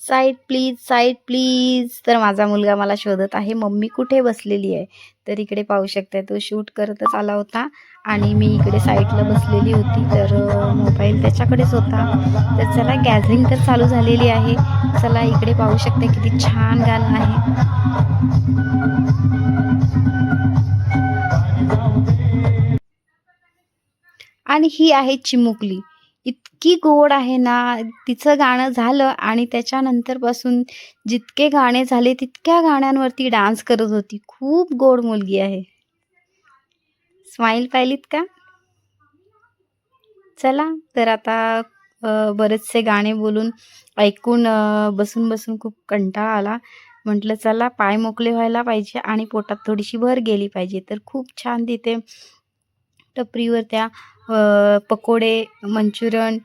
Side please, side please. तर माझा मुलगा मला शोधत आहे, मम्मी कुठे बसलेली आहे. तर इकडे पाहू शकता, तो शूट करतच आला होता आणि मी इकडे साईडला बसलेली होती. तर मोबाईल त्याच्याकडेच होता. तर चला, गॅदरिंग तर चालू झालेली आहे. चला, इकडे पाहू शकता किती छान गाणं आहे. आणि ही आहे चिमुकली. इतकी गोड आहे ना, तिचं गाणं झालं आणि त्याच्यानंतरपासून जितके गाणे झाले तितक्या गाण्यांवरती डान्स करत होती. खूप गोड मुलगी आहे. स्माईल पाहिलीत का? चला, तर आता बरेचसे गाणे बोलून ऐकून बसून खूप कंटाळा आला. म्हटलं चला, पाय मोकळे व्हायला पाहिजे आणि पोटात थोडीशी भर गेली पाहिजे. तर खूप छान तिथे टपरीवर त्या पकोडे, मंचुरियन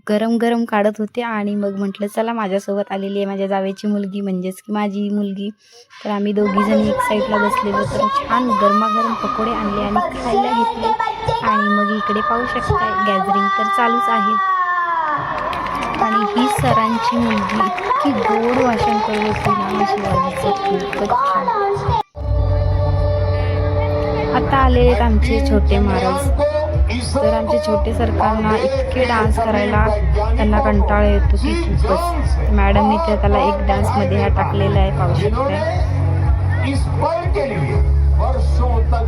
गरम-गरम काढत होते आणि मग म्हटलं चला, माझ्यासोबत आलेली आहे माझ्या जावेची मुलगी, म्हणजेच की माझी मुलगी. तर आम्ही दोघीजणी एक साईडला बसलेलो. तर छान गरमागरम पकोडे आणले आणि खायला घेतले. आणि मग इकडे पाहू शकता, गॅदरिंग तर चालूच आहे. आणि ही सरांची मुलगी इतकी गोड भाषण करत होती ना शिवाजीचं, खूपच छान. आता आलेले आहेत आमचे छोटे महाराज. तर आमचे छोटे सरकारना इतके डान्स करायला त्यांना कंटाळा येतो की खूपच. मॅडमनी तर त्याला एक डान्समध्ये हा टाकलेला आहे, पाहू शकताय.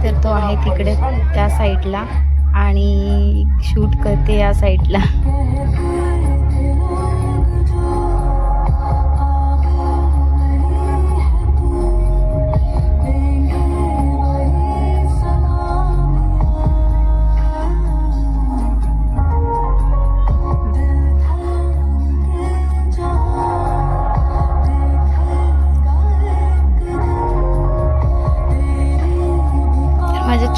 तर तो आहे तिकडे त्या साईडला आणि शूट करते या साईडला.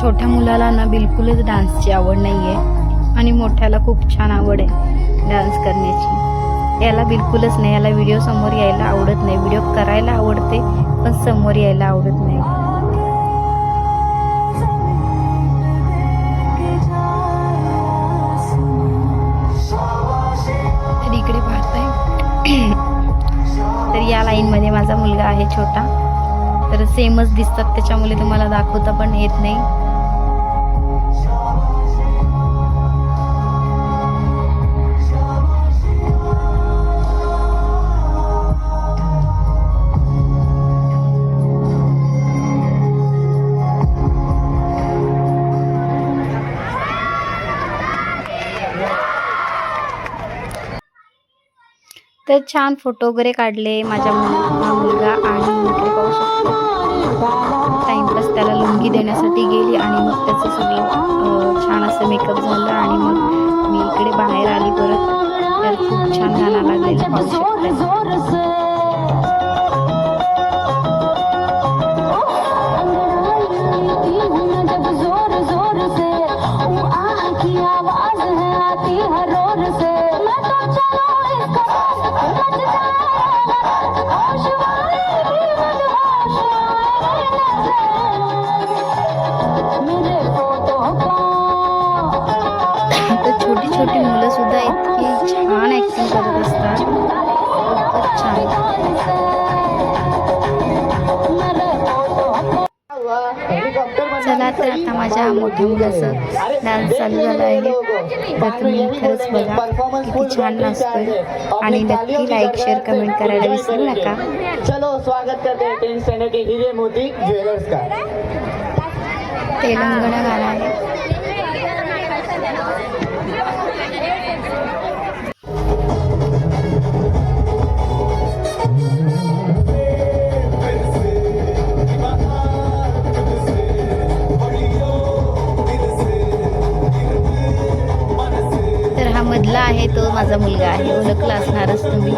छोट्या मुलाला ना बिलकुलच डान्सची आवड नाही आहे आणि मोठ्याला खूप छान आवड आहे डान्स करण्याची. याला बिलकुलच नाही, याला व्हिडिओ समोर यायला आवडत नाही. व्हिडिओ करायला आवडते पण समोर यायला आवडत नाही. तर इकडे पाहताय, तर या लाईनमध्ये माझा मुलगा आहे छोटा. तर सेमच दिसतात, त्याच्यामुळे तुम्हाला दाखवता पण येत नाही. तर छान फोटो वगैरे काढले माझा मुलगा आणि इकडे पाहू शकतो टाइमपास त्याला लुंगी देण्यासाठी गेली आणि मग त्याचं सगळं छान असं मेकअप झालं आणि मग मी इकडे बाहेर आली परत. तर खूप छान गाणं लागलेलं पाहू शकता. छोटी छोटी मुलं सुद्धा इतकी छान ॲक्टिंग करत असतात, खूपच छान. चला, तर आता माझ्या मोठ्या मुलाचं डान्स चालू झाला आहे. तर तुम्ही खरंच बघा किती छान नाचतोय आणि नक्की लाईक शेअर कमेंट करायला विसरू नका. चलो, स्वागत करते हैं 10th स्टैंडर्ड के हीरे मोती ज्वेलर्स का. तेलंगणा गाणं आहे. मधला आहे तो माझा मुलगा आहे, ओळखला असणारच तुम्ही.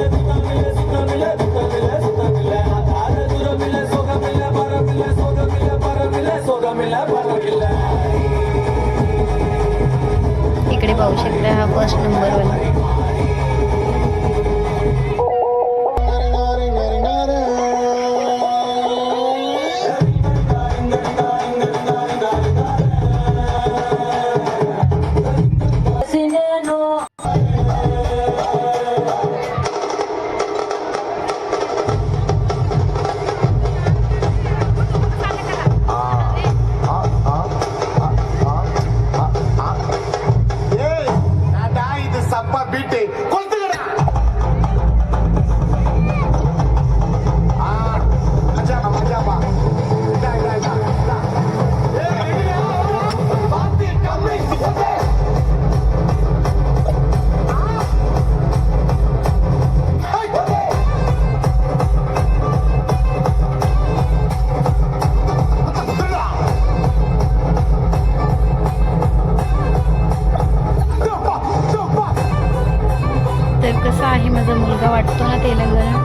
इकडे पाहू शकता हा फर्स्ट नंबरवाला. वाटतो ना तेलंगणा.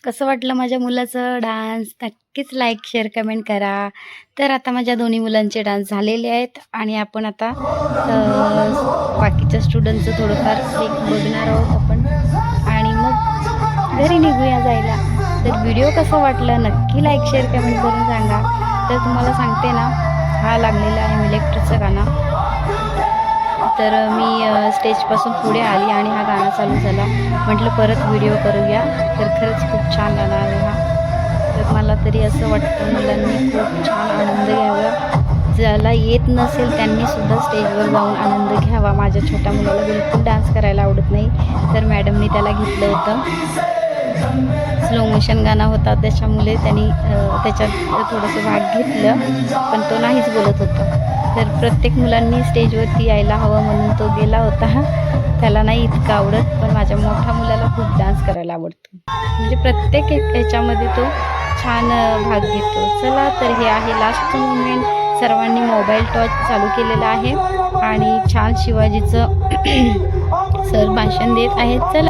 कसं वाटलं माझ्या मुलाचं डान्स? नक्कीच लाईक शेअर कमेंट करा. तर आता माझ्या दोन्ही मुलांचे डान्स झालेले आहेत आणि आपण आता बाकीच्या स्टुडंटचं थोडंफार एक बघणार आहोत आपण आणि मग घरी निघूया जायला. तर व्हिडिओ कसा वाटला नक्की लाईक शेअर कमेंट करून सांगा. तर तुम्हाला सांगते ना, हा लागलेला आहे मिलेक्ट्रीचं गाणं. तर मी स्टेजपासून पुढे आली आणि हा गाणं चालू झाला. म्हटलं परत व्हिडिओ करूया. तर खरंच खूप छान गाणं आहे हा. तर मला तरी असं वाटतं मुलांनी खूप छान आनंद घ्यावा. ज्याला येत नसेल त्यांनीसुद्धा स्टेजवर जाऊन आनंद घ्यावा. माझ्या छोट्या मुलाला बिलकुल डान्स करायला आवडत नाही, तर मॅडमनी त्याला घेतलं होतं. स्लो मोशन गाणं होता त्याच्यामुळे त्यांनी त्याच्यात थोडंसं भाग घेतलं, पण तो नाहीच बोलत होता. तर प्रत्येक मुलांनी स्टेजवरती यायला हवं म्हणून तो गेला होता. त्याला नाही इतकं आवडत, पण माझ्या मोठ्या मुलाला खूप डान्स करायला आवडतो. म्हणजे प्रत्येक ह्याच्यामध्ये तो छान भाग घेतो. चला, तर हे आहे लास्टचं मुमेंट. सर्वांनी मोबाईल टॉर्च चालू केलेला आहे आणि छान शिवाजीचं सर भाषण देत आहेत. चला.